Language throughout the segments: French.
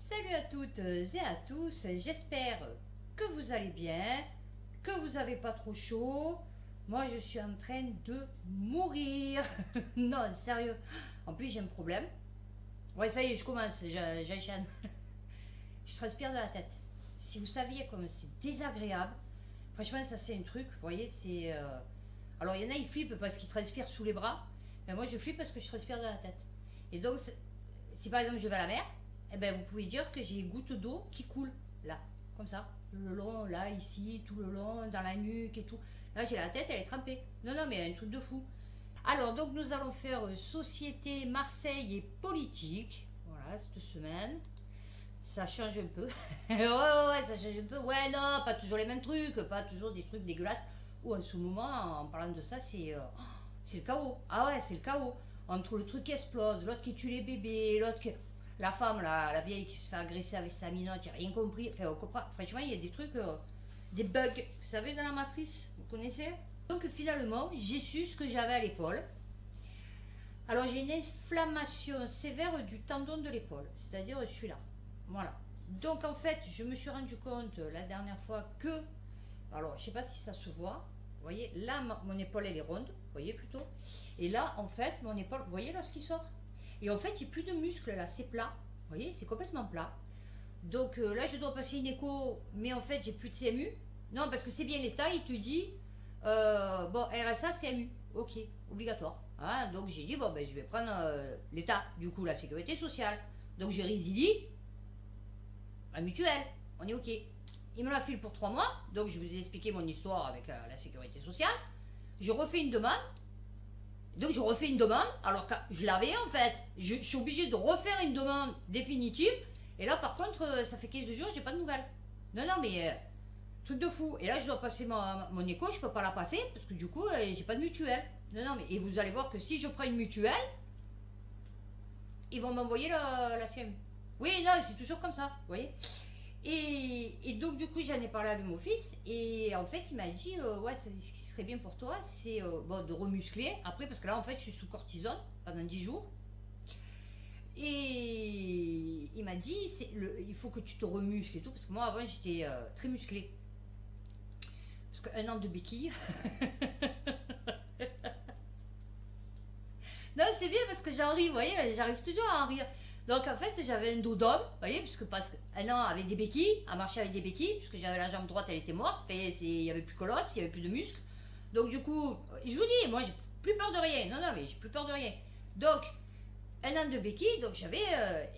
Salut à toutes et à tous, j'espère que vous allez bien, que vous n'avez pas trop chaud. Moi je suis en train de mourir. Non, sérieux. En plus j'ai un problème. Ouais, ça y est, je commence, j'enchaîne. Je transpire de la tête. Si vous saviez comme c'est désagréable, franchement ça c'est un truc, vous voyez, c'est... Alors il y en a ils flippent parce qu'ils transpirent sous les bras, mais moi je flippe parce que je transpire de la tête. Et donc si par exemple je vais à la mer, eh ben, vous pouvez dire que j'ai des gouttes d'eau qui coulent, là, comme ça, le long, là, ici, tout le long, dans la nuque et tout. Là, j'ai la tête, elle est trempée. Non, non, mais un truc de fou. Alors, donc, nous allons faire société, Marseille et politique. Voilà, cette semaine. Ça change un peu. Ouais, ça change un peu. Ouais, non, pas toujours les mêmes trucs, pas toujours des trucs dégueulasses. Ou en ce moment, en parlant de ça, c'est le chaos. Ah ouais, c'est le chaos. Entre le truc qui explose, l'autre qui tue les bébés, l'autre qui... La femme, la vieille qui se fait agresser avec sa minotte, j'ai rien compris. Enfin, on comprend. Franchement, il y a des trucs, des bugs, vous savez, dans la matrice, vous connaissez? Donc finalement, j'ai su ce que j'avais à l'épaule. Alors j'ai une inflammation sévère du tendon de l'épaule, c'est-à-dire celui-là. Voilà. Donc en fait, je me suis rendu compte la dernière fois que, alors je sais pas si ça se voit, vous voyez, là mon épaule elle est ronde, vous voyez plutôt, et là en fait mon épaule, vous voyez là ce qui sort? Et en fait, j'ai plus de muscles là, c'est plat. Vous voyez, c'est complètement plat. Donc là, je dois passer une écho, mais en fait, j'ai plus de CMU. Non, parce que c'est bien l'État, il te dit, bon, RSA, CMU. Ok, obligatoire. Hein, donc j'ai dit, bon, ben, je vais prendre l'État, du coup, la sécurité sociale. Donc je résilie la mutuelle. On est ok. Il me la file pour 3 mois. Donc je vous ai expliqué mon histoire avec la sécurité sociale. Je refais une demande. Donc je refais une demande, alors que je l'avais en fait. Je suis obligée de refaire une demande définitive. Et là par contre, ça fait 15 jours, j'ai pas de nouvelles. Non, non, mais truc de fou. Et là je dois passer mon écho, je peux pas la passer parce que du coup, j'ai pas de mutuelle. Non, non, mais et vous allez voir que si je prends une mutuelle, ils vont m'envoyer la CMU. Oui, non, c'est toujours comme ça, vous voyez. Et donc du coup j'en ai parlé avec mon fils et en fait il m'a dit ouais ce qui serait bien pour toi c'est bon, de remuscler après parce que là en fait je suis sous cortisone pendant 10 jours et il m'a dit il faut que tu te remuscles et tout parce que moi avant j'étais très musclée parce qu'un an de béquille non c'est bien parce que j'en ris vous voyez j'arrive toujours à en rire. Donc en fait j'avais un dos d'homme, vous voyez, puisque parce qu'un an avec des béquilles, à marcher avec des béquilles, puisque j'avais la jambe droite elle était morte, il n'y avait plus que l'os, il n'y avait plus de muscles. Donc du coup, je vous dis, moi j'ai plus peur de rien, non non mais j'ai plus peur de rien. Donc un an de béquilles, donc j'avais,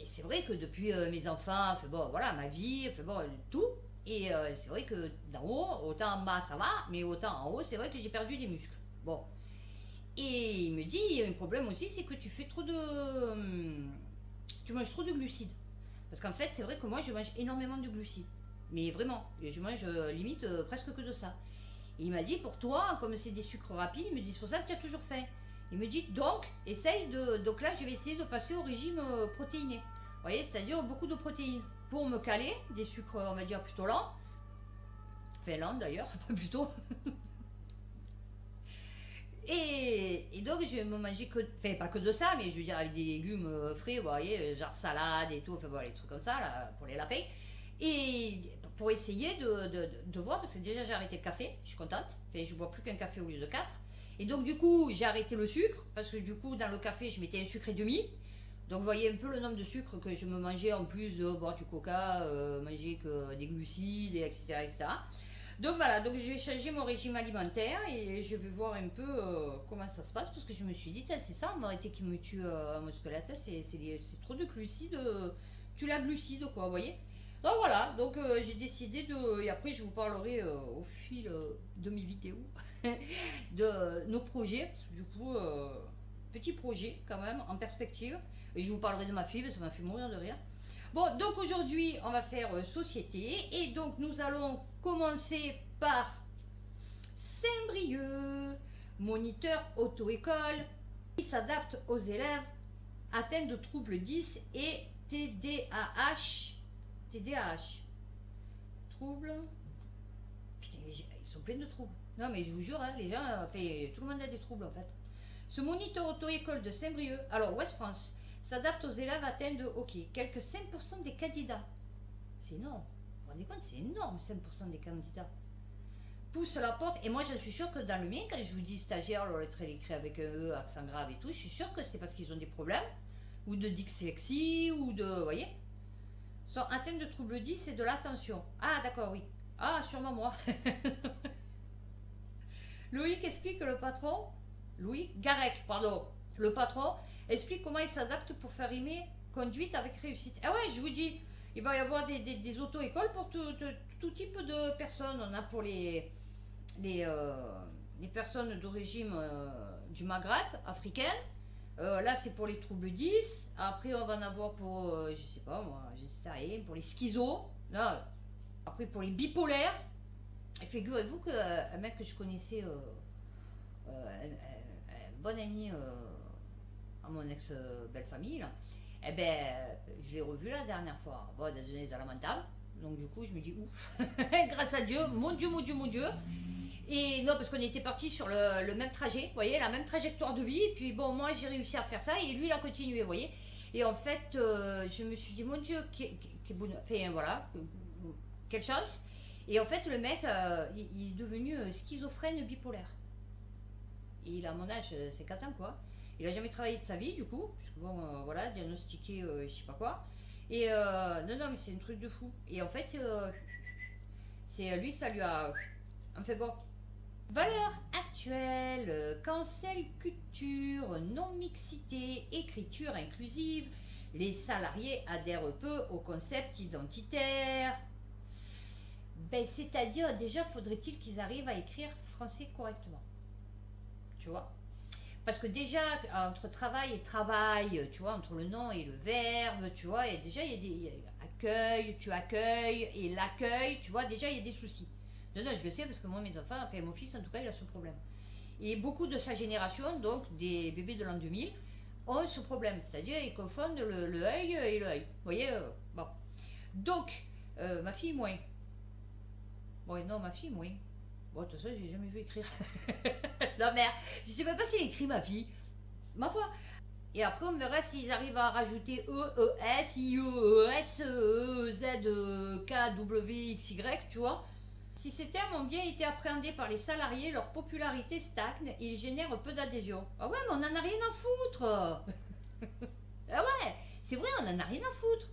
et c'est vrai que depuis mes enfants, fait bon voilà ma vie, fait bon tout, et c'est vrai que d'en haut, autant en bas ça va, mais autant en haut c'est vrai que j'ai perdu des muscles. Bon. Et il me dit, il y a un problème aussi, c'est que tu fais trop de... Tu manges trop de glucides. Parce qu'en fait, c'est vrai que moi, je mange énormément de glucides. Mais vraiment, je mange limite presque que de ça. Et il m'a dit, pour toi, comme c'est des sucres rapides, il me dit, c'est pour ça que tu as toujours faim. Il me dit, donc, essaye de... Donc là, je vais essayer de passer au régime protéiné. Vous voyez, c'est-à-dire beaucoup de protéines. Pour me caler, des sucres, on va dire, plutôt lents. Enfin, lents d'ailleurs, pas plutôt. Et donc, je me mangeais que, enfin, pas que de ça, mais je veux dire, avec des légumes frais, vous voyez, genre salade et tout, enfin, voilà, les trucs comme ça, là, pour les lapins. Et pour essayer de voir, parce que déjà, j'ai arrêté le café, je suis contente, enfin, je bois plus qu'un café au lieu de 4. Et donc, du coup, j'ai arrêté le sucre, parce que du coup, dans le café, je mettais un sucre et demi. Donc, vous voyez un peu le nombre de sucres que je me mangeais en plus de boire du coca, manger que des glucides, etc., etc. Donc voilà, donc je vais changer mon régime alimentaire et je vais voir un peu comment ça se passe parce que je me suis dit, c'est ça en vérité qui me tue mon squelette, c'est trop de glucides, tu la glucide quoi, vous voyez. Donc voilà, donc j'ai décidé de, et après je vous parlerai au fil de mes vidéos de nos projets, parce que du coup, petit projet quand même en perspective, et je vous parlerai de ma fille, parce que ça m'a fait mourir de rire. Bon, donc aujourd'hui, on va faire société. Et donc, nous allons commencer par Saint-Brieuc, moniteur auto-école. Il s'adapte aux élèves atteints de troubles 10 et TDAH. TDAH. Troubles. Putain, ils sont pleins de troubles. Non, mais je vous jure, hein, les gens, tout le monde a des troubles en fait. Ce moniteur auto-école de Saint-Brieuc, alors Ouest France, s'adapte aux élèves atteints de hockey. Quelques 5% des candidats. C'est énorme. Vous vous rendez compte, c'est énorme, 5% des candidats. Pousse la porte. Et moi, je suis sûre que dans le mien, quand je vous dis stagiaire, le lettre est écrit avec un E, accent grave et tout, je suis sûre que c'est parce qu'ils ont des problèmes, ou de dyslexie, ou de... Vous voyez, sont atteints de troubles 10 et de l'attention. Ah, d'accord, oui. Ah, sûrement moi. Loïc explique que le patron, Loïc Garec, pardon, le patron, explique comment il s'adapte pour faire rimer conduite avec réussite. Ah ouais, je vous dis, il va y avoir des auto-écoles pour tout type de personnes. On a pour les personnes d'origine du Maghreb, africaine. Là, c'est pour les troubles 10. Après, on va en avoir pour, je sais pas moi, je sais rien, pour les schizos. Là, après, pour les bipolaires. Et figurez-vous qu'un mec que je connaissais, un bon ami à mon ex-belle-famille, là, eh ben, je l'ai revu la dernière fois. Bon, dans un état lamentable. Donc, du coup, je me dis, ouf, grâce à Dieu, mon Dieu, mon Dieu, mon Dieu. Et non, parce qu'on était partis sur le même trajet, vous voyez, la même trajectoire de vie. Et puis bon, moi j'ai réussi à faire ça et lui il a continué, vous voyez. Et en fait, je me suis dit, mon Dieu, enfin voilà, quelle chance. Et en fait, le mec, il est devenu schizophrène bipolaire. Et il a mon âge, 50 ans quoi. Il a jamais travaillé de sa vie du coup, parce que bon, voilà, diagnostiqué, je sais pas quoi. Et non, mais c'est un truc de fou. Et en fait, c'est lui, ça lui a. Enfin bon. Valeurs actuelles, cancel culture, non-mixité, écriture inclusive. Les salariés adhèrent peu au concept identitaire. Ben, c'est-à-dire, déjà, faudrait-il qu'ils arrivent à écrire français correctement. Tu vois? Parce que déjà, entre travail et travail, tu vois, entre le nom et le verbe, tu vois, il y a accueil, tu accueilles, et l'accueil, tu vois, déjà, il y a des soucis. Non, je le sais parce que moi, mes enfants, enfin mon fils en tout cas, il a ce problème. Et beaucoup de sa génération, donc des bébés de l'an 2000, ont ce problème. C'est-à-dire, ils confondent le œil et l'œil. Vous voyez, bon. Donc, ma fille, moins. Bon, non, ma fille, moins. Bon, de toute façon, j'ai jamais vu écrire. La mère, je sais même pas s'il écrit ma fille. Ma foi. Et après, on verra s'ils arrivent à rajouter E, E, S, I, E, S, E, Z, K, W, X, Y, tu vois. Si ces termes ont bien été appréhendés par les salariés, leur popularité stagne et ils génèrent peu d'adhésion. Ah ouais, mais on en a rien à foutre. Ah ouais, c'est vrai, on en a rien à foutre.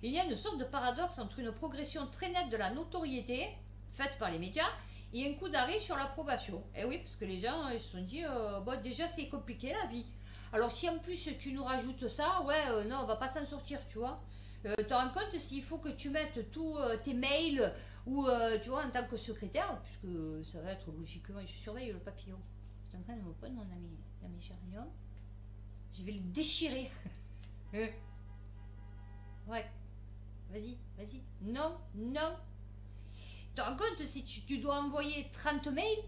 Il y a une sorte de paradoxe entre une progression très nette de la notoriété, faite par les médias, et un coup d'arrêt sur l'approbation. Eh oui, parce que les gens, ils se sont dit, bon, déjà c'est compliqué la vie. Alors si en plus tu nous rajoutes ça, ouais, non, on va pas s'en sortir, tu vois. Tu te rends compte s'il faut que tu mettes tous tes mails ou tu vois en tant que secrétaire, puisque ça va être logiquement, je surveille le papillon. Je suis en train de me prendre mon ami Charnion. Je vais le déchirer. Ouais. Vas-y. Non. Tu te rends compte si tu dois envoyer 30 mails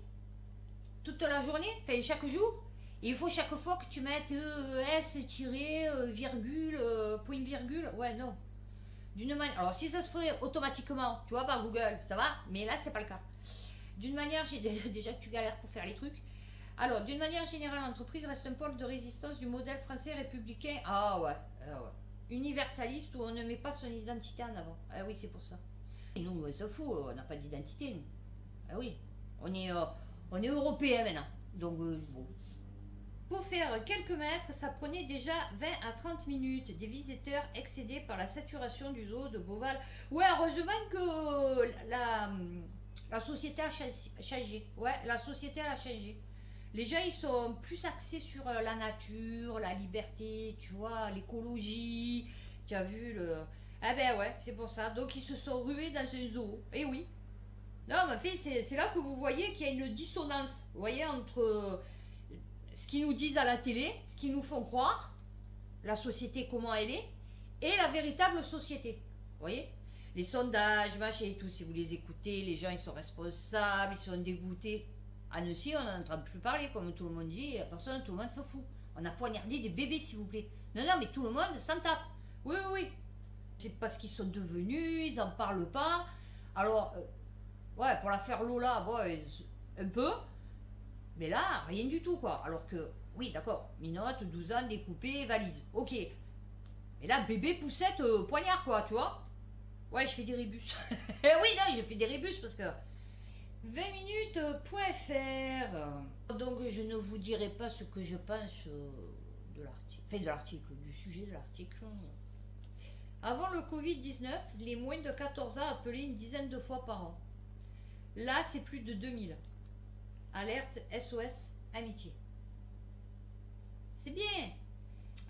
toute la journée, enfin chaque jour, et il faut chaque fois que tu mettes S, virgule, point virgule, ouais, non. D'une manière, alors si ça se ferait automatiquement, tu vois, par Google, ça va, mais là c'est pas le cas. D'une manière, déjà que tu galères pour faire les trucs. Alors, d'une manière générale, l'entreprise reste un pôle de résistance du modèle français républicain. Ah ouais. Universaliste où on ne met pas son identité en avant. Ah oui, c'est pour ça. Et nous, on s'en fout, on n'a pas d'identité. Ah oui, on est européens maintenant. Donc, bon. Pour faire quelques mètres, ça prenait déjà 20 à 30 minutes. Des visiteurs excédés par la saturation du zoo de Beauval. Ouais, heureusement que la société a changé. Ouais, la société elle a changé. Les gens, ils sont plus axés sur la nature, la liberté, tu vois, l'écologie. Tu as vu le... Ah ben ouais, c'est pour ça. Donc, ils se sont rués dans un zoo. Eh oui. Non, mais en fait, c'est là que vous voyez qu'il y a une dissonance. Vous voyez, entre... ce qu'ils nous disent à la télé, ce qu'ils nous font croire, la société comment elle est, et la véritable société. Vous voyez? Les sondages, machin et tout, si vous les écoutez, les gens ils sont responsables, ils sont dégoûtés. À Annecy, on n'en entend plus parler, comme tout le monde dit, personne, tout le monde s'en fout. On a poignardé des bébés, s'il vous plaît. Non, mais tout le monde s'en tape. Oui. C'est parce qu'ils sont devenus, ils n'en parlent pas. Alors, ouais, pour l'affaire Lola, bon, un peu. Mais là, rien du tout, quoi. Alors que, oui, d'accord, minote, 12 ans, découpé, valise. Ok. Et là, bébé poussette, poignard, quoi, tu vois. Ouais, je fais des rébus. Eh oui, non, je fais des rébus parce que 20minutes.fr. Donc, je ne vous dirai pas ce que je pense de l'article. Enfin, de l'article, du sujet de l'article. Avant le Covid-19, les moins de 14 ans appelaient une dizaine de fois par an. Là, c'est plus de 2000. Alerte SOS Amitié. C'est bien.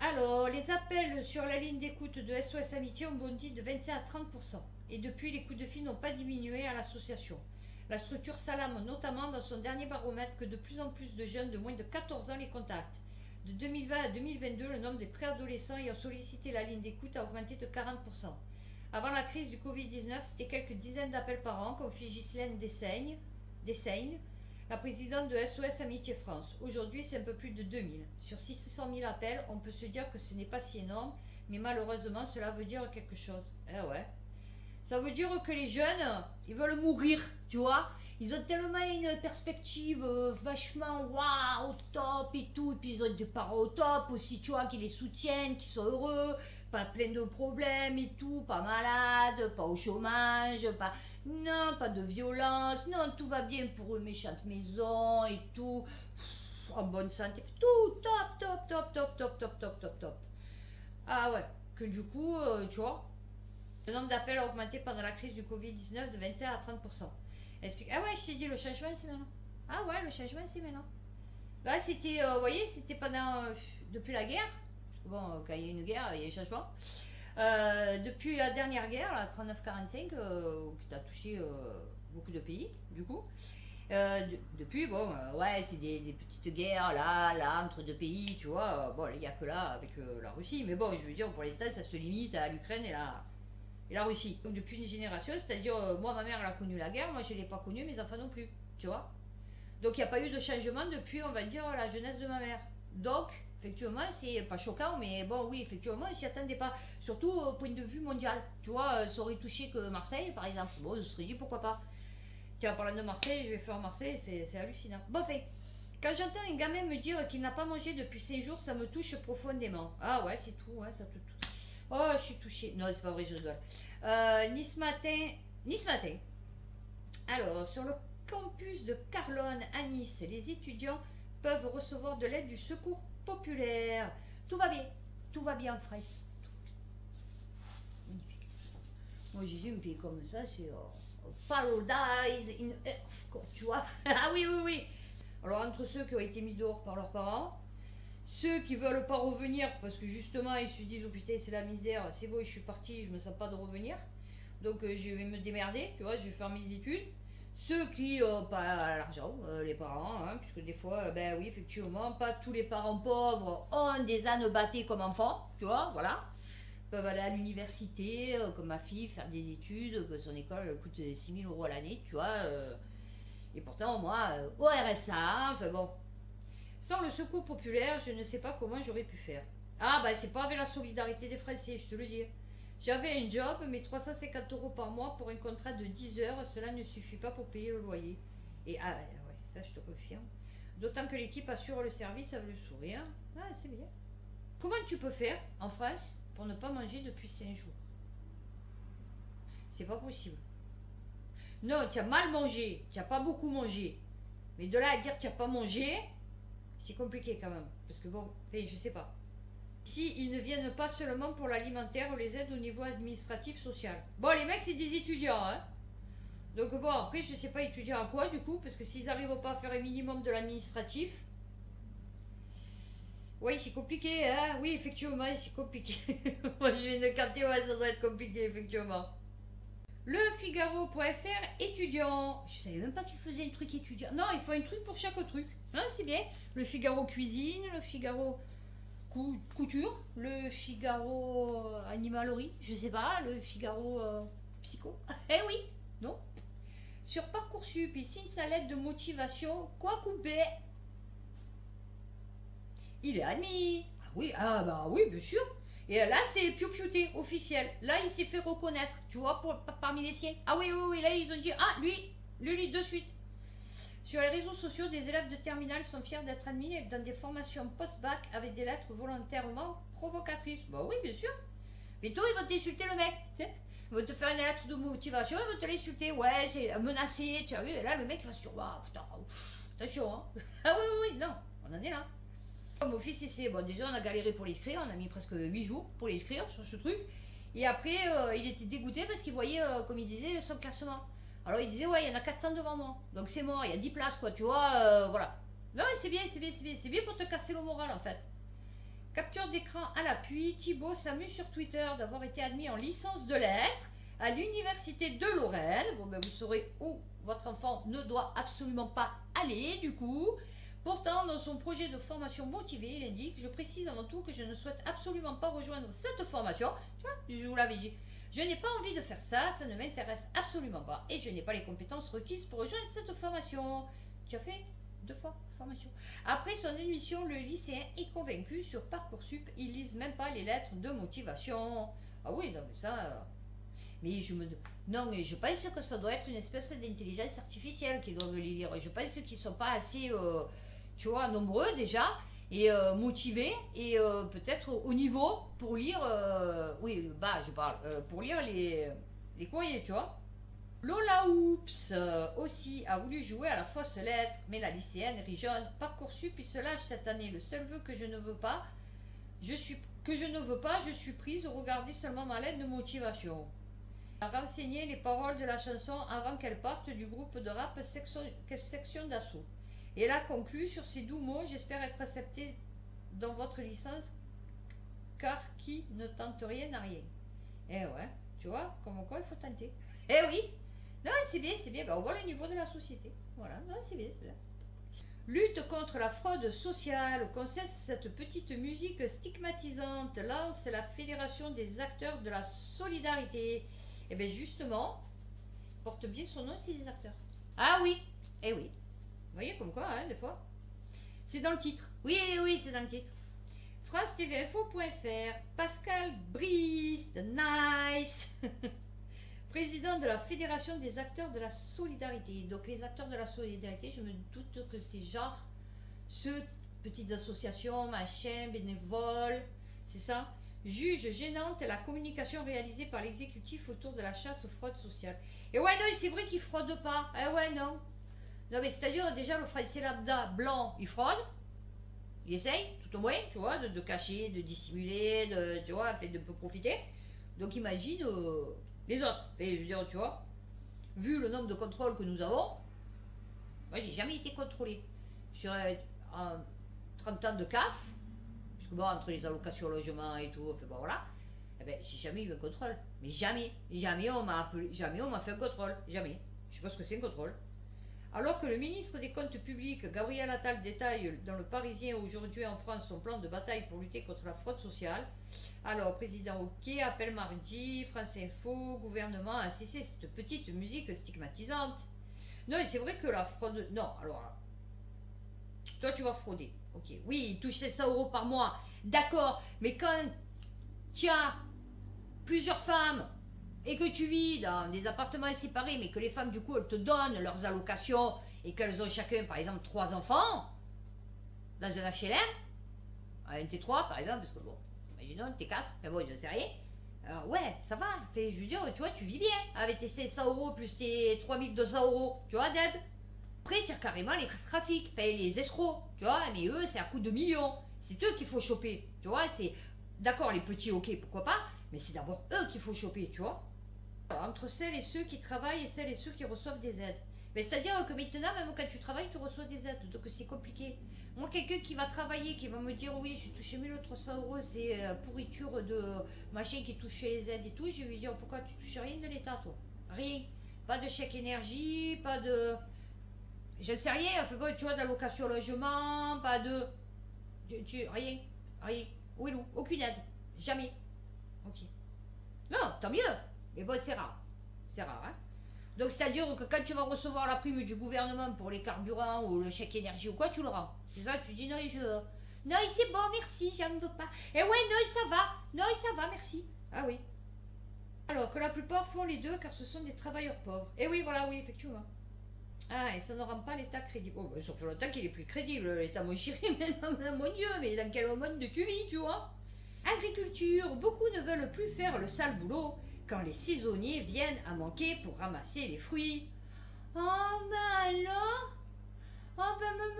Alors, les appels sur la ligne d'écoute de SOS Amitié ont bondi de 25 à 30%. Et depuis, les coups de fil n'ont pas diminué à l'association. La structure s'alarme notamment dans son dernier baromètre que de plus en plus de jeunes de moins de 14 ans les contactent. De 2020 à 2022, le nombre des préadolescents ayant sollicité la ligne d'écoute a augmenté de 40%. Avant la crise du Covid-19, c'était quelques dizaines d'appels par an, confie Ghislaine Dessaigne, la présidente de SOS Amitié France. Aujourd'hui, c'est un peu plus de 2000. Sur 600 000 appels, on peut se dire que ce n'est pas si énorme, mais malheureusement, cela veut dire quelque chose. Eh ouais. Ça veut dire que les jeunes, ils veulent mourir, tu vois. Ils ont tellement une perspective vachement waouh, au top et tout. Et puis ils ont des parents au top aussi, tu vois, qui les soutiennent, qui sont heureux, pas plein de problèmes et tout, pas malades, pas au chômage, pas... Non, pas de violence, non, tout va bien pour eux, méchante maison et tout. En bonne santé, tout top, top, top, top, top, top, top, top, top. Ah ouais, que du coup, tu vois, le nombre d'appels a augmenté pendant la crise du Covid-19 de 25 à 30%. Explique. Ah ouais, je t'ai dit, le changement, c'est maintenant. Ah ouais, le changement, c'est maintenant. Là, c'était, vous voyez, c'était pendant, depuis la guerre. Parce que bon, quand il y a une guerre, il y a un changement. Depuis la dernière guerre, la 39-45, qui a touché beaucoup de pays, du coup. Depuis, bon, ouais, c'est des petites guerres là, entre deux pays, tu vois. Bon, il n'y a que là avec la Russie. Mais bon, je veux dire, pour l'instant, ça se limite à l'Ukraine et la Russie. Donc depuis une génération, c'est-à-dire, moi, ma mère, elle a connu la guerre, moi, je ne l'ai pas connue, mes enfants non plus, tu vois. Donc il n'y a pas eu de changement depuis, on va dire, la jeunesse de ma mère. Donc, effectivement, c'est pas choquant, mais bon, oui, effectivement, je s'y attendait pas. Surtout au point de vue mondial. Tu vois, ça aurait touché que Marseille, par exemple. Bon, je me serais dit, pourquoi pas. Tiens, en parlant de Marseille, je vais faire Marseille, c'est hallucinant. Bon, fait, quand j'entends un gamin me dire qu'il n'a pas mangé depuis 5 jours, ça me touche profondément. Ah ouais, c'est tout, ouais, ça te touche. Oh, je suis touchée. Non, c'est pas vrai, je dois. Nice matin. Alors, sur le campus de Carlone à Nice, les étudiants peuvent recevoir de l'aide du secours populaire. Tout va bien en France. Magnifique. Moi, j'ai dit un pays comme ça, c'est paradise in earth, quoi, tu vois. Ah oui, oui, oui. Alors, entre ceux qui ont été mis dehors par leurs parents, ceux qui veulent pas revenir parce que justement ils se disent oh putain c'est la misère, c'est bon je suis parti, je me sens pas de revenir, donc je vais me démerder, tu vois, je vais faire mes études. Ceux qui n'ont pas l'argent, les parents, hein, puisque des fois, ben oui effectivement, pas tous les parents pauvres ont des ânes battés comme enfants, tu vois, voilà. Peuvent aller à l'université, comme ma fille, faire des études, que son école elle coûte 6 000 € l'année, tu vois. Et pourtant moi, au RSA, enfin bon. Sans le secours populaire, je ne sais pas comment j'aurais pu faire. Ah, bah, c'est pas avec la solidarité des Français, je te le dis. J'avais un job, mais 350 € par mois pour un contrat de 10 heures, cela ne suffit pas pour payer le loyer. Et ah, ouais, ça je te confirme. D'autant que l'équipe assure le service avec le sourire. Ah, c'est bien. Comment tu peux faire en France pour ne pas manger depuis 5 jours? C'est pas possible. Non, tu as mal mangé, tu n'as pas beaucoup mangé. Mais de là à dire tu n'as pas mangé, c'est compliqué quand même, parce que bon, enfin, je sais pas. Ici, ils ne viennent pas seulement pour l'alimentaire ou les aides au niveau administratif, social. Bon, les mecs, c'est des étudiants, hein. Donc bon, après, je sais pas étudier à quoi, du coup, parce que s'ils n'arrivent pas à faire un minimum de l'administratif... Oui, c'est compliqué, hein. Oui, effectivement, c'est compliqué. Moi, je viens de capter, ouais, ça doit être compliqué, effectivement. Le Figaro.fr étudiant. Je savais même pas qu'il faisait un truc étudiant. Non, il faut un truc pour chaque truc. Non, c'est bien. Le Figaro cuisine, le Figaro couture, le Figaro animalerie, je sais pas, le Figaro psycho. Eh oui, non. Sur Parcoursup, il signe sa lettre de motivation. Quoi couper? Il est admis. Ah oui, ah bah oui, bien sûr. Et là, c'est piou-piouté, officiel. Là, il s'est fait reconnaître, tu vois, parmi les siens. Ah oui, oui, oui, là, ils ont dit, ah, lui, de suite. Sur les réseaux sociaux, des élèves de terminale sont fiers d'être admis dans des formations post-bac avec des lettres volontairement provocatrices. Bah oui, bien sûr. Bientôt, ils vont t'insulter le mec, tu sais. Ils vont te faire une lettre de motivation, ils vont te l'insulter. Ouais, c'est menacé, tu as vu. Et là, le mec va se dire, waouh, putain, attention, hein. Ah oui, oui, oui, non, on en est là. Mon fils, c'est bon, déjà, on a galéré pour l'inscrire, on a mis presque 8 jours pour l'inscrire sur ce truc. Et après, il était dégoûté parce qu'il voyait, comme il disait, son classement. Alors il disait, ouais, il y en a 400 devant moi. Donc c'est mort, il y a 10 places, quoi, tu vois, voilà. Non, c'est bien, c'est bien, c'est bien. C'est bien pour te casser le moral, en fait. Capture d'écran à l'appui, Thibaut s'amuse sur Twitter d'avoir été admis en licence de lettres à l'université de Lorraine. Bon, ben vous saurez où votre enfant ne doit absolument pas aller, du coup. Pourtant, dans son projet de formation motivée, il indique, je précise avant tout que je ne souhaite absolument pas rejoindre cette formation. Tu vois, je vous l'avais dit. Je n'ai pas envie de faire ça, ça ne m'intéresse absolument pas. Et je n'ai pas les compétences requises pour rejoindre cette formation. Tu as fait 2 fois formation. Après son admission, le lycéen est convaincu sur Parcoursup. Ils lisent même pas les lettres de motivation. Ah oui, non mais ça... Mais je me... Non mais je pense que ça doit être une espèce d'intelligence artificielle qui doivent les lire. Je pense qu'ils sont pas assez, tu vois, nombreux déjà et motivés et peut-être au niveau pour lire... oui, bah je parle. Pour lire les courriers, tu vois. Lola Oops aussi a voulu jouer à la fausse lettre, mais la lycéenne rigeonne. Parcoursup, il se lâche cette année. Le seul vœu que je ne veux pas, je suis prise. Regardez seulement ma lettre de motivation. A renseigné les paroles de la chanson avant qu'elle parte du groupe de rap section d'assaut. Et elle a conclu sur ces doux mots, j'espère être acceptée dans votre licence, car qui ne tente rien n'a rien. Eh ouais, tu vois, comme quoi il faut tenter. Eh oui. Non, c'est bien, c'est bien. Ben, on voit le niveau de la société. Voilà, non, c'est bien, c'est bien. Lutte contre la fraude sociale. Concesse cette petite musique stigmatisante. Lance la Fédération des acteurs de la solidarité. Et bien justement, porte bien son nom, c'est des acteurs. Ah oui, eh oui. Vous voyez comme quoi, hein, des fois. C'est dans le titre. Oui, oui, c'est dans le titre. France-TV-Info.fr. Pascal Brice, nice. Président de la Fédération des acteurs de la solidarité. Donc les acteurs de la solidarité, je me doute que c'est genre ceux, petites associations, machin, bénévoles, c'est ça. Juge gênante la communication réalisée par l'exécutif autour de la chasse aux fraudes sociales. Et ouais, non, c'est vrai qu'ils ne fraudent pas. Eh ouais, non. Non, mais c'est-à-dire, déjà, le français lambda blanc, il fraude. Il essaye, tout au moins, tu vois, de cacher, de dissimuler, tu vois, fait de profiter. Donc imagine les autres. Et je veux dire, tu vois, vu le nombre de contrôles que nous avons, moi, j'ai jamais été contrôlé. Sur 30 ans de CAF, parce que bon, entre les allocations logement et tout, enfin bon voilà, eh ben, j'ai jamais eu un contrôle. Mais jamais, jamais on m'a appelé, jamais on m'a fait un contrôle, jamais. Je sais pas ce que c'est un contrôle. Alors que le ministre des Comptes publics, Gabriel Attal, détaille dans le Parisien aujourd'hui en France son plan de bataille pour lutter contre la fraude sociale. Alors, président OK, appelle mardi, France Info, gouvernement a cessé cette petite musique stigmatisante. Non, c'est vrai que la fraude... Non, alors, toi tu vas frauder. Ok, oui, il touche 700 € par mois. D'accord, mais quand tu as plusieurs femmes et que tu vis dans des appartements séparés, mais que les femmes, du coup, elles te donnent leurs allocations et qu'elles ont chacun, par exemple, 3 enfants, dans un HLM, un T3, par exemple, parce que bon, imaginons, T4, mais bon, je ne sais rien. Alors, ouais, ça va. Fait, je veux dire, tu vois, tu vis bien avec tes 500 € plus tes 3200 €, tu vois, d'aide. Après, tu as carrément les trafics, les escrocs, tu vois, mais eux, c'est à coup de millions. C'est eux qu'il faut choper, tu vois, c'est... D'accord, les petits, ok, pourquoi pas, mais c'est d'abord eux qu'il faut choper, tu vois. Entre celles et ceux qui travaillent et celles et ceux qui reçoivent des aides. Mais c'est-à-dire que maintenant, même quand tu travailles, tu reçois des aides, donc c'est compliqué. Moi, quelqu'un qui va travailler, qui va me dire, oui, j'ai touché 1300 €, c'est pourriture de machin qui touche les aides et tout, je vais lui dire, pourquoi tu touches rien de l'État, toi? Rien. Pas de chèque énergie, pas de... Je ne sais rien, fait pas, tu vois, d'allocation logement, pas de... rien, rien. Oui, non, aucune aide. Jamais. Ok. Non, tant mieux. Mais bon, c'est rare. C'est rare, hein. Donc, c'est-à-dire que quand tu vas recevoir la prime du gouvernement pour les carburants ou le chèque énergie ou quoi, tu le rends. C'est ça, tu dis non, non, c'est bon, merci, j'en veux pas. Eh ouais, non, ça va. Non, ça va, merci. Ah oui. Alors que la plupart font les deux car ce sont des travailleurs pauvres. Eh oui, voilà, oui, effectivement. Ah, et ça ne rend pas l'État crédible. Oh, ben, ça fait longtemps qu'il est plus crédible, l'État, mon chéri. Mais non, mon Dieu, mais dans quel monde tu vis, tu vois? Agriculture, beaucoup ne veulent plus faire le sale boulot quand les saisonniers viennent à manquer pour ramasser les fruits. Oh ben alors? Oh ben même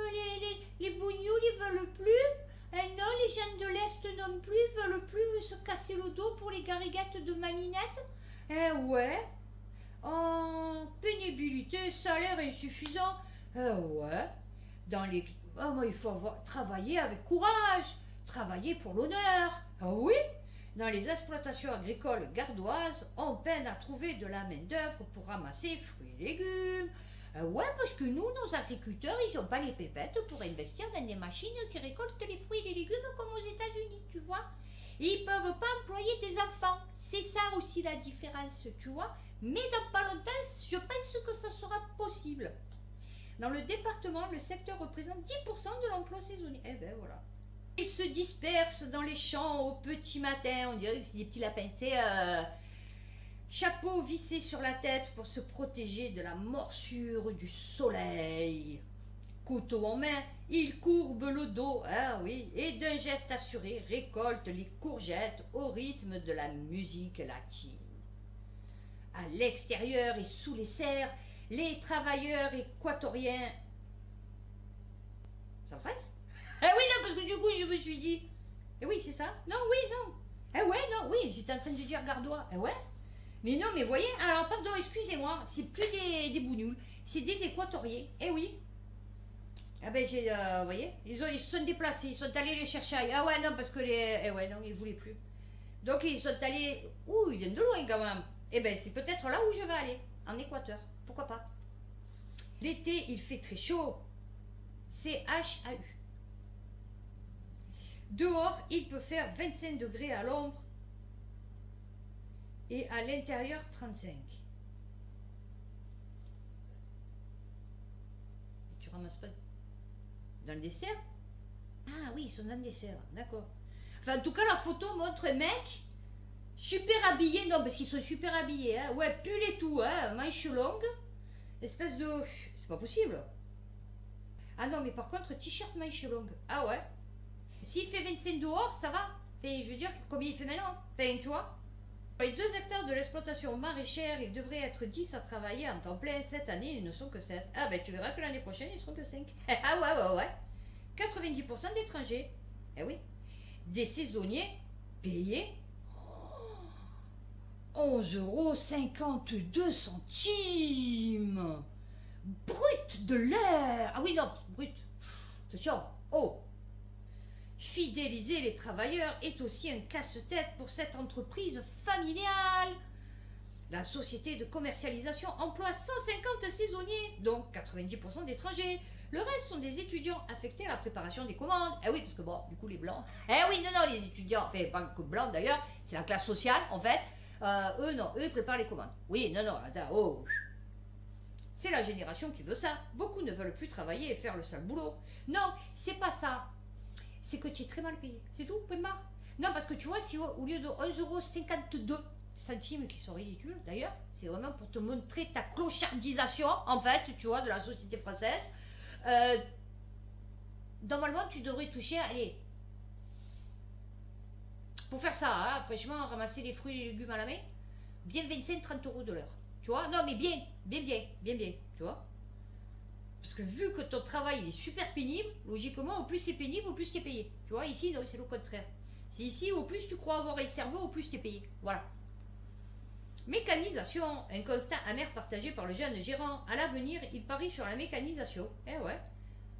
les bougnoules ils veulent plus. Eh non, les gens de l'Est non plus veulent plus se casser le dos pour les gariguettes de maminette. Eh ouais. Oh, pénibilité, salaire insuffisant. Eh ouais. Dans les... Oh, moi, il faut travailler avec courage. Travailler pour l'honneur. Ah oui. Dans les exploitations agricoles gardoises, on peine à trouver de la main-d'œuvre pour ramasser fruits et légumes. Ouais, parce que nous, nos agriculteurs, ils n'ont pas les pépettes pour investir dans des machines qui récoltent les fruits et les légumes comme aux États-Unis, tu vois. Ils ne peuvent pas employer des enfants. C'est ça aussi la différence, tu vois. Mais dans pas longtemps, je pense que ça sera possible. Dans le département, le secteur représente 10% de l'emploi saisonnier. Eh ben voilà. Ils se dispersent dans les champs au petit matin. On dirait que c'est des petits lapins, tu sais. Chapeau vissé sur la tête pour se protéger de la morsure du soleil. Couteau en main, il courbe le dos, ah oui, et d'un geste assuré récolte les courgettes au rythme de la musique latine. À l'extérieur et sous les serres, les travailleurs équatoriens... Ça fraise? Ah oui, non, parce que du coup, je me suis dit... Eh oui, c'est ça? Non, oui, non. Eh ouais, non, oui, j'étais en train de dire gardois. Eh ouais? Mais non, mais voyez, alors pardon, excusez-moi, c'est plus des bougnoules, c'est des équatoriens. Eh oui. Ah ben j'ai, vous voyez, ils se sont déplacés, ils sont allés les chercher. Ah ouais, non, parce que les... Eh ouais, non, ils voulaient plus. Donc ils sont allés... Ouh, ils viennent de loin quand même. Eh ben c'est peut-être là où je vais aller, en Équateur. Pourquoi pas? L'été, il fait très chaud. CHAU. Dehors, il peut faire 25 degrés à l'ombre et à l'intérieur 35. Et tu ramasses pas dans le dessert? Ah oui, ils sont dans le dessert, d'accord. Enfin, en tout cas, la photo montre un mec super habillé, non, parce qu'ils sont super habillés, hein. Ouais, pull et tout, hein, manches longues, espèce de... C'est pas possible. Ah non, mais par contre, t-shirt manches longues. Ah ouais. S'il fait 25 dehors, ça va. Enfin, je veux dire, combien il fait maintenant? Enfin, tu vois. Pour les 2 hectares de l'exploitation maraîchère, il devrait être 10 à travailler en temps plein. Cette année, ils ne sont que 7. Ah ben, tu verras que l'année prochaine, ils seront que 5. Ah ouais, ouais, ouais. 90% d'étrangers. Eh oui. Des saisonniers payés 11,52 €. Brut de l'air. Ah oui, non, brut. Attention. Oh. Fidéliser les travailleurs est aussi un casse-tête pour cette entreprise familiale. La société de commercialisation emploie 150 saisonniers, donc 90% d'étrangers. Le reste sont des étudiants affectés à la préparation des commandes. Eh oui, parce que bon, du coup, les blancs... Eh oui, non, non, les étudiants, enfin, pas que blancs d'ailleurs, c'est la classe sociale, en fait. Eux, non, eux, ils préparent les commandes. Oui, non, non, attends, oh... C'est la génération qui veut ça. Beaucoup ne veulent plus travailler et faire le sale boulot. Non, c'est pas ça. C'est que tu es très mal payé. C'est tout, point barre. Non, parce que tu vois, si au lieu de 1,52 €, qui sont ridicules d'ailleurs, c'est vraiment pour te montrer ta clochardisation, en fait, tu vois, de la société française. Normalement, tu devrais toucher, allez, pour faire ça, hein, franchement, ramasser les fruits et les légumes à la main, bien 25-30 € de l'heure. Tu vois? Non, mais bien, tu vois? Parce que vu que ton travail il est super pénible, logiquement, au plus c'est pénible, au plus tu es payé. Tu vois, ici, non, c'est le contraire. C'est ici, au plus tu crois avoir un cerveau, au plus tu es payé. Voilà. Mécanisation, un constat amer partagé par le jeune gérant. À l'avenir, il parie sur la mécanisation. Eh ouais.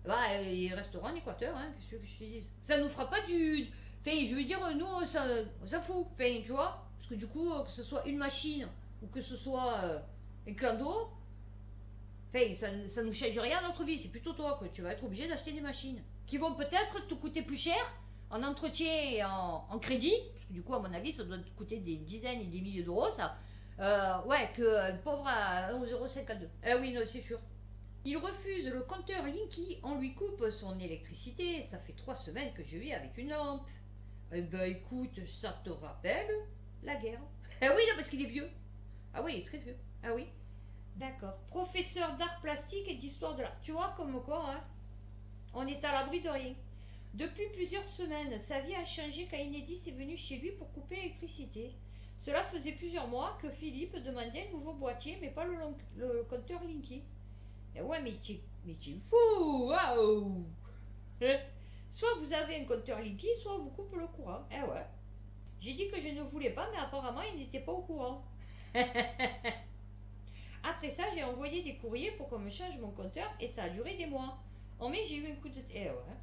Bah, il restera en Équateur, hein, qu'est-ce que je te dise. Ça nous fera pas du... Enfin, je veux dire, nous, on s'en fout. Enfin, tu vois, parce que du coup, que ce soit une machine ou que ce soit un clando, enfin, ça nous change rien à notre vie. C'est plutôt toi que tu vas être obligé d'acheter des machines qui vont peut-être te coûter plus cher en entretien et en crédit, parce que du coup, à mon avis, ça doit te coûter des dizaines et des milliers d'euros, ça. Ouais, qu'un pauvre à 1,52 €. Eh oui, non, c'est sûr. Il refuse le compteur Linky, on lui coupe son électricité. Ça fait 3 semaines que je vis avec une lampe. Eh ben écoute, ça te rappelle la guerre. Ah oui, non, parce qu'il est vieux. Ah oui, il est très vieux. Ah oui. D'accord. Professeur d'art plastique et d'histoire de l'art. Tu vois, comme quoi, hein, on est à l'abri de rien. Depuis plusieurs semaines, sa vie a changé quand Enedis est venu chez lui pour couper l'électricité. Cela faisait plusieurs mois que Philippe demandait un nouveau boîtier, mais pas le compteur Linky. Et ouais, mais tu es fou, waouh. Soit vous avez un compteur Linky, soit on vous coupe le courant. Eh ouais. J'ai dit que je ne voulais pas, mais apparemment il n'était pas au courant. Après ça, j'ai envoyé des courriers pour qu'on me change mon compteur et ça a duré des mois. En mai, j'ai eu un coup de... Eh ouais.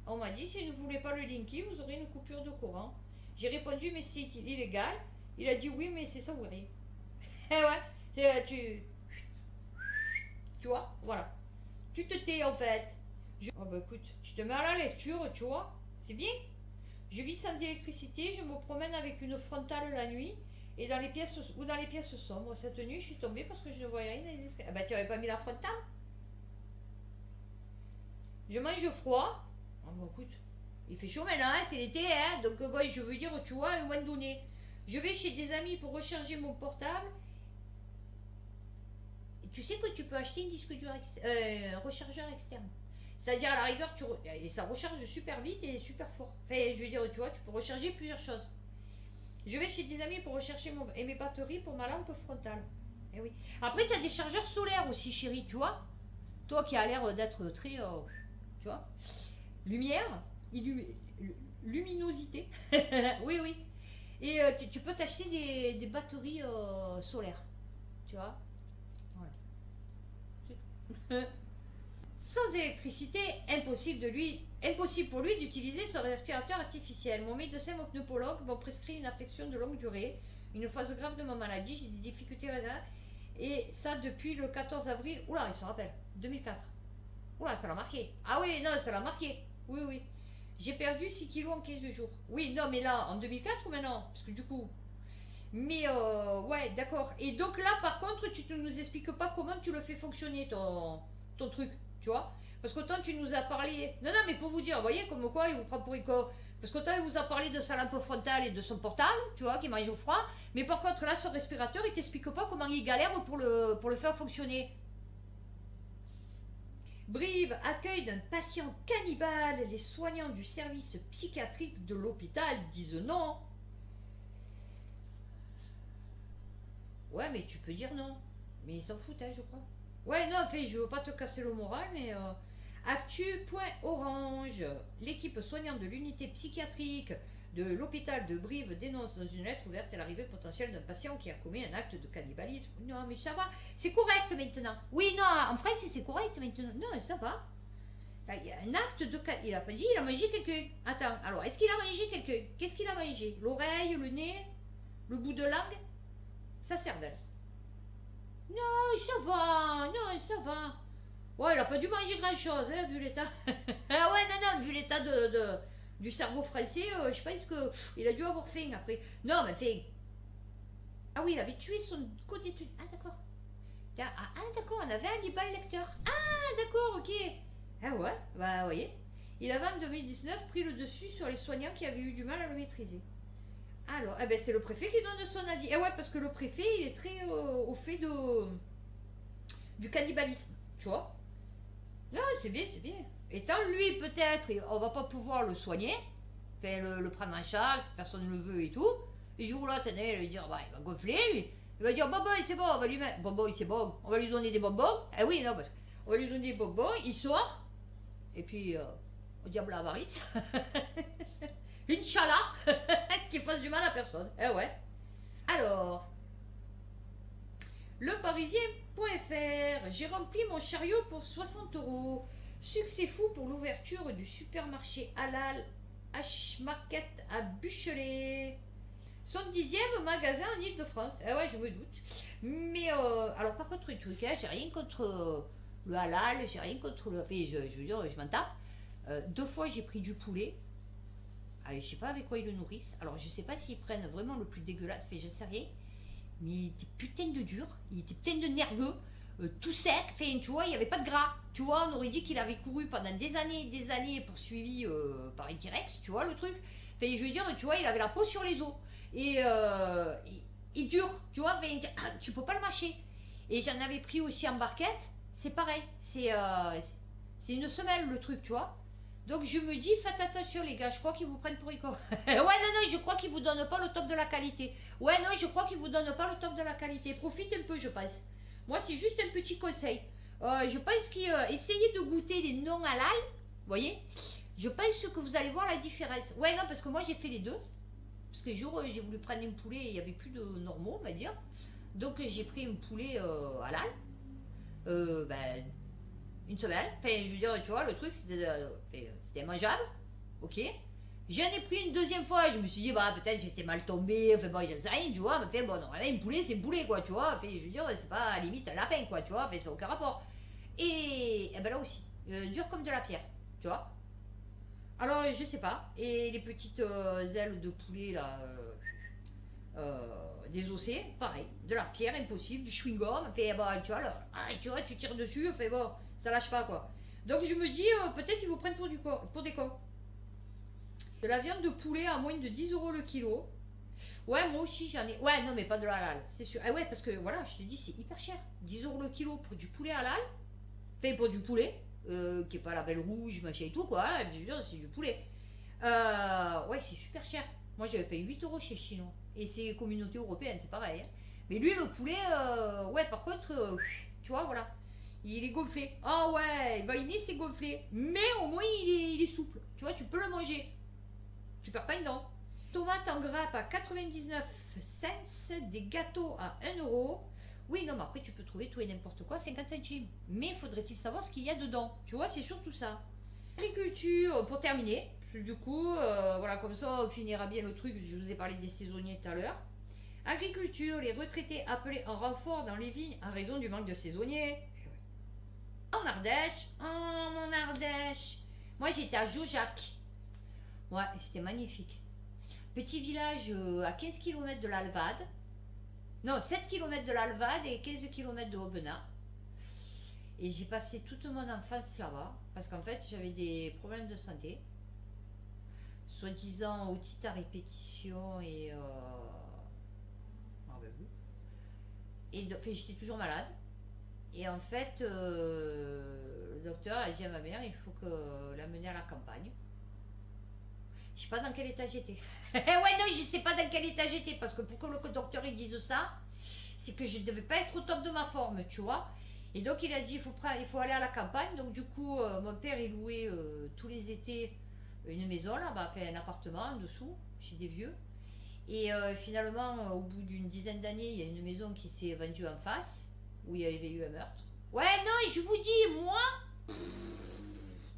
On m'a dit, si vous ne voulez pas le Linky, vous aurez une coupure de courant. J'ai répondu, mais c'est illégal. Il a dit, oui, mais c'est ça, oui. Eh ouais, tu vois, voilà. Tu te tais, en fait. Oh bah écoute, tu te mets à la lecture, tu vois. C'est bien. Je vis sans électricité, je me promène avec une frontale la nuit. Et dans les pièces sombres, cette nuit, je suis tombée parce que je ne voyais rien dans les escaliers. Ah bah tu n'avais pas mis la frontale. Je mange froid. Oh bah écoute, il fait chaud maintenant, hein, c'est l'été, hein, donc ouais, je veux dire, tu vois, à un moment donné, je vais chez des amis pour recharger mon portable. Et tu sais que tu peux acheter un disque dur un rechargeur externe. C'est-à-dire à la rigueur, et ça recharge super vite et super fort. Enfin, je veux dire, tu vois, tu peux recharger plusieurs choses. Je vais chez des amis pour rechercher mes batteries pour ma lampe frontale. Et oui. Après, tu as des chargeurs solaires aussi, chérie, tu vois. Toi qui as l'air d'être très, tu vois, lumière, luminosité. Oui, oui. Et tu peux t'acheter des batteries solaires. Tu vois. Voilà. Sans électricité, impossible pour lui d'utiliser son respirateur artificiel. Mon médecin, mon pneumologue m'ont prescrit une affection de longue durée, une phase grave de ma maladie, j'ai des difficultés et ça depuis le 14 avril, oula, il se rappelle, 2004. Oula, ça l'a marqué. Ah oui, non, ça l'a marqué. Oui, oui. J'ai perdu 6 kilos en 15 jours. Oui, non, mais là, en 2004 ou maintenant? Parce que du coup... Mais, ouais, d'accord. Et donc là, par contre, tu ne nous expliques pas comment tu le fais fonctionner, ton truc. Tu vois. Parce qu'autant tu nous as parlé... Non, non, mais pour vous dire, vous voyez, comme quoi il vous prend pour éco. Parce qu'autant il vous a parlé de sa lampe frontale et de son portable, tu vois, qui mange au froid. Mais par contre, là, son respirateur, il t'explique pas comment il galère pour le faire fonctionner. Brive, accueil d'un patient cannibale. Les soignants du service psychiatrique de l'hôpital disent non. Ouais, mais tu peux dire non. Mais ils s'en foutent, hein, je crois. Ouais, non, fait, je veux pas te casser le moral, mais... Actu.orange. L'équipe soignante de l'unité psychiatrique de l'hôpital de Brive dénonce dans une lettre ouverte l'arrivée potentielle d'un patient qui a commis un acte de cannibalisme. Non, mais ça va, c'est correct maintenant. Oui, non, en France, c'est correct maintenant. Non, ça va. Il y a un acte de cannibalisme. Il a pas dit, il a mangé quelqu'un. Attends, alors, est-ce qu'il a mangé quelqu'un? Qu'est-ce qu'il a mangé? L'oreille, le nez, le bout de langue? Sa cervelle. Non, ça va, non, ça va. Ouais, il a pas dû manger grand-chose, hein, vu l'état. Ah ouais, non, non, vu l'état du cerveau français, je pense qu'il a dû avoir faim après. Non, mais faim. Ah oui, il avait tué son côté... Ah d'accord. Ah d'accord, on avait Hannibal Lecter. Ah d'accord, ok. Ah ouais, bah vous voyez. Il avait en 2019 pris le dessus sur les soignants qui avaient eu du mal à le maîtriser. Alors, eh ben, c'est le préfet qui donne son avis. Eh ouais, parce que le préfet, il est très au fait du cannibalisme, tu vois. Non, c'est bien, c'est bien. Étant lui, peut-être, on va pas pouvoir le soigner, enfin, le prendre en charge, personne ne le veut et tout. Et du coup, là, tenez, il va dire, bah, il va gonfler, lui. Il va dire, bonbon, c'est bon, on va lui mettre. Bonbon, c'est bon, on va lui donner des bonbons. Eh oui, non, parce qu'on va lui donner des bonbons, il sort. Et puis, au diable à avarice. Inch'Allah, qui fasse du mal à personne. Eh ouais. Alors, leparisien.fr. J'ai rempli mon chariot pour 60 €. Succès fou pour l'ouverture du supermarché halal H-Market à Buchelet. Son 10e magasin en Ile-de-France. Eh ouais, je me doute. Mais, alors par contre, un truc, hein, j'ai rien contre le halal, j'ai rien contre le... Enfin, je veux dire, je m'en tape. 2 fois, j'ai pris du poulet. Je sais pas avec quoi ils le nourrissent. Alors, je sais pas s'ils prennent vraiment le plus dégueulasse, fait, je sais rien. Mais il était putain de dur, il était putain de nerveux, tout sec, fait, tu vois, il n'y avait pas de gras. Tu vois, on aurait dit qu'il avait couru pendant des années, poursuivi par un T-Rex, tu vois, le truc. Fait, je veux dire, tu vois, il avait la peau sur les os. Et il dure, tu vois, fait, tu peux pas le mâcher. Et j'en avais pris aussi en barquette, c'est pareil, c'est une semelle le truc, tu vois. Donc je me dis, faites attention les gars, je crois qu'ils vous prennent pour les cons. Ouais, non, je crois qu'ils vous donnent pas le top de la qualité. Ouais, non, je crois qu'ils vous donnent pas le top de la qualité. Profite un peu, je pense. Moi, c'est juste un petit conseil. Je pense qu'essayez de goûter les non halal, vous voyez. Je pense que vous allez voir la différence. Ouais, non, parce que moi, j'ai fait les deux. Parce que jour, j'ai voulu prendre un poulet et il n'y avait plus de normaux, on va dire. Donc, j'ai pris un poulet halal. Ben, une semaine. Enfin, je veux dire, tu vois, le truc, c'était mangeable. Ok. J'en ai pris une deuxième fois. Je me suis dit, bah, peut-être j'étais mal tombé. Enfin, bon, j'en sais rien, tu vois. Mais bon, non, un poulet, c'est poulet, quoi, tu vois. Enfin, je veux dire, c'est pas à la limite un lapin, quoi, tu vois. Enfin, ça n'a aucun rapport. Et ben là aussi, dur comme de la pierre, tu vois. Alors, je sais pas. Et les petites ailes de poulet, là, désossées, pareil. De la pierre, impossible. Du chewing-gum. Fait, bah, tu vois, là, tu vois, tu tires dessus. Fait, bon, ça lâche pas, quoi. Donc, je me dis, peut-être qu'ils vous prennent pour des cons. De la viande de poulet à moins de 10 € le kilo. Ouais, moi aussi, j'en ai. Ouais, non, mais pas de la halal, c'est sûr. Ah ouais, parce que, voilà, je te dis, c'est hyper cher. 10 € le kilo pour du poulet halal. Fait, pour du poulet. Qui est pas la belle rouge, machin et tout, quoi. C'est du poulet. Ouais, c'est super cher. Moi, j'avais payé 8 € chez le chinois. Et c'est communauté européenne, c'est pareil. Hein. Mais lui, le poulet, ouais, par contre, tu vois, voilà. Il est gonflé. Ah ouais, il va inner, c'est gonflé. Mais au moins, il est souple. Tu vois, tu peux le manger. Tu perds pas une dent. Tomates en grappe à 99 cents. Des gâteaux à 1 €. Oui, non, mais après, tu peux trouver tout et n'importe quoi, 50 centimes. Mais faudrait-il savoir ce qu'il y a dedans? Tu vois, c'est surtout ça. Agriculture, pour terminer. Du coup, voilà, comme ça, on finira bien le truc. Je vous ai parlé des saisonniers tout à l'heure. Agriculture, les retraités appelés en renfort dans les vignes en raison du manque de saisonniers. En Ardèche, oh mon Ardèche. Moi, j'étais à Jaujac. Ouais, c'était magnifique. Petit village à 15 km de l'Alvade. Non, 7 km de l'Alvade et 15 km de Aubenas. Et j'ai passé toute mon enfance là-bas. Parce qu'en fait, j'avais des problèmes de santé. Soi-disant otite à répétition et... Ah ben oui. Et enfin, j'étais toujours malade. Et en fait, le docteur a dit à ma mère, il faut que la mener à la campagne. Je sais pas dans quel état j'étais. Ouais, non, je sais pas dans quel état j'étais. Parce que pour que le docteur il dise ça, c'est que je devais pas être au top de ma forme, tu vois. Et donc il a dit, il faut aller à la campagne. Donc du coup, mon père il louait tous les étés une maison là-bas, enfin un appartement en dessous, chez des vieux. Et finalement, au bout d'une dizaine d'années, il y a une maison qui s'est vendue en face, où il y avait eu un meurtre. Ouais, non, je vous dis, moi...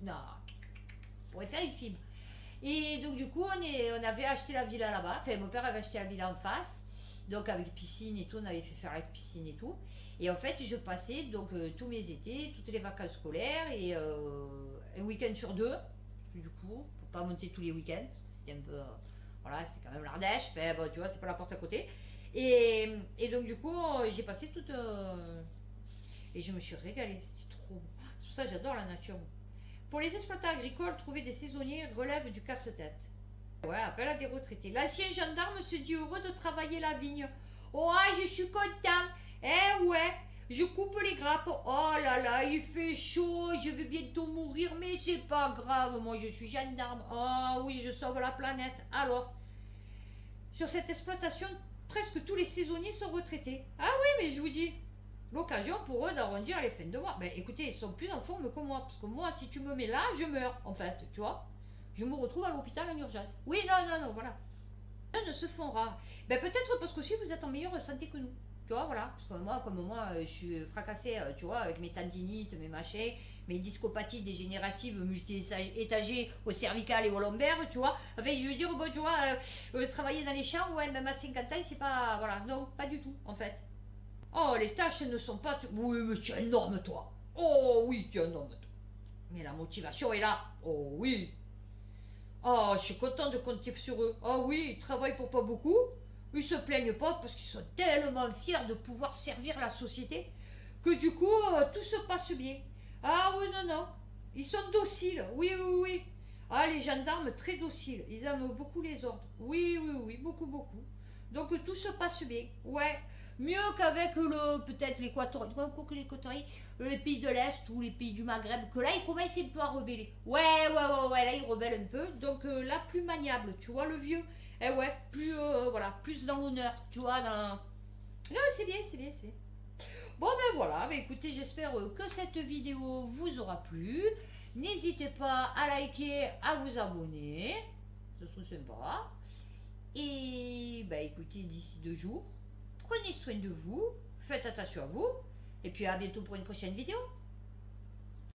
Non, on pourrait faire une film. Et donc du coup, on avait acheté la villa là-bas. Enfin, mon père avait acheté la villa en face. Donc avec piscine et tout, on avait fait faire la piscine et tout. Et en fait, je passais donc tous mes étés, toutes les vacances scolaires et un week-end sur deux. Du coup, pour pas monter tous les week-ends, parce que c'était un peu... voilà, c'était quand même l'Ardèche. Enfin, bon, tu vois, c'est pas la porte à côté. Et donc du coup, j'ai passé toute... et je me suis régalée. C'était trop beau. C'est pour ça que j'adore la nature. Pour les exploitants agricoles, trouver des saisonniers relève du casse-tête. Ouais, appel à des retraités. L'ancien gendarme se dit heureux de travailler la vigne. Oh, je suis content. Eh ouais, je coupe les grappes. Oh là là, il fait chaud, je vais bientôt mourir, mais c'est pas grave. Moi, je suis gendarme. Oh oui, je sauve la planète. Alors, sur cette exploitation, presque tous les saisonniers sont retraités. Ah oui, mais je vous dis... l'occasion pour eux d'arrondir les fins de mois. Ben écoutez, ils sont plus en forme que moi. Parce que moi, si tu me mets là, je meurs, en fait, tu vois. Je me retrouve à l'hôpital en urgence. Oui, non, voilà. Ils ne se font rares. Ben peut-être parce que si vous êtes en meilleure santé que nous. Tu vois, voilà. Parce que moi, comme moi, je suis fracassée, tu vois, avec mes tendinites, mes machins, mes discopathies dégénératives multi-étagées au cervical et au lombaire, tu vois. Enfin, je veux dire, bon, tu vois, travailler dans les champs, ouais, même à 50 ans, c'est pas... voilà, non, pas du tout, en fait. Oh, les tâches ne sont pas... Oui, mais tu es énorme, toi. Oh, oui, tu es énorme, toi. Mais la motivation est là. Oh, oui. Oh, je suis content de compter sur eux. Oh, oui, ils travaillent pour pas beaucoup. Ils se plaignent pas parce qu'ils sont tellement fiers de pouvoir servir la société que du coup, tout se passe bien. Ah, oui, non. Ils sont dociles. Oui. Ah, les gendarmes, très dociles. Ils aiment beaucoup les ordres. Oui, beaucoup. Donc tout se passe bien. Ouais. Mieux qu'avec le peut-être l'Équateur, que l'Équatorie, les pays de l'Est ou les pays du Maghreb, que là ils commencent un peu à rebeller. Ouais, là ils rebellent un peu. Donc là plus maniable, tu vois le vieux. Eh ouais, plus voilà, plus dans l'honneur, tu vois, dans la... Non, c'est bien, c'est bien, c'est bien. Bon ben voilà, ben écoutez, j'espère que cette vidéo vous aura plu. N'hésitez pas à liker, à vous abonner. Ce serait sympa. Et bah écoutez, d'ici 2 jours, prenez soin de vous, faites attention à vous, et puis à bientôt pour une prochaine vidéo.